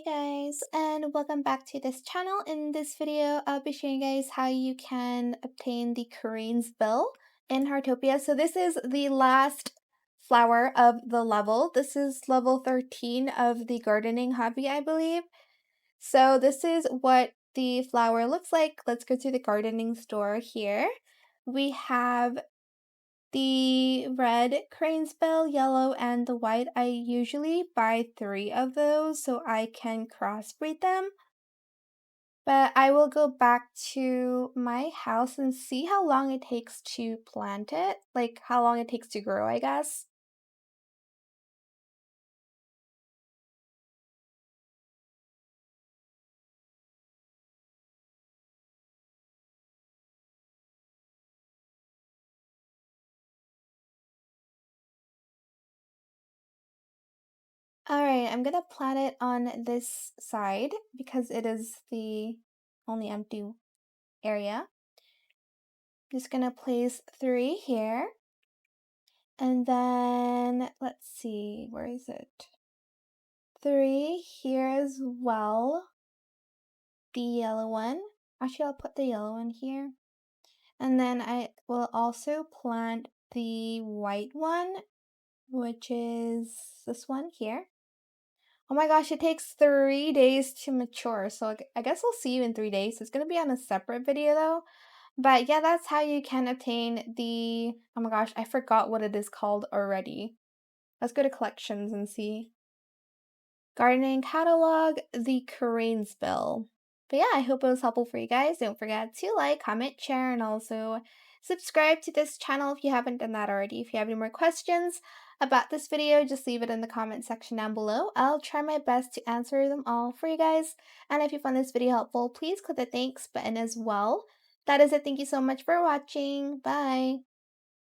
Hey guys, and welcome back to this channel. In this video, I'll be showing you guys how you can obtain the Cranesbill in Heartopia. So this is the last flower of the level. This is level 13 of the gardening hobby, I believe. So this is what the flower looks like. Let's go to the gardening store here. We have the red cranesbill, yellow, and the white. I usually buy 3 of those so I can crossbreed them. But I will go back to my house and see how long it takes to plant it. Like how long it takes to grow, I guess. Alright, I'm gonna plant it on this side because it is the only empty area. Just gonna place 3 here. And then, let's see, where is it? 3 here as well. The yellow one. Actually, I'll put the yellow one here. And then I will also plant the white one, which is this one here. Oh my gosh, it takes 3 days to mature. So I guess I'll see you in 3 days. It's going to be on a separate video though. But yeah, that's how you can obtain the, oh my gosh, I forgot what it is called already. Let's go to collections and see. Gardening catalog, the Cranesbill. But yeah, I hope it was helpful for you guys. Don't forget to like, comment, share, and also subscribe to this channel if you haven't done that already. If you have any more questions about this video, just leave it in the comment section down below. I'll try my best to answer them all for you guys. And if you found this video helpful, please click the thanks button as well. That is it. Thank you so much for watching. Bye!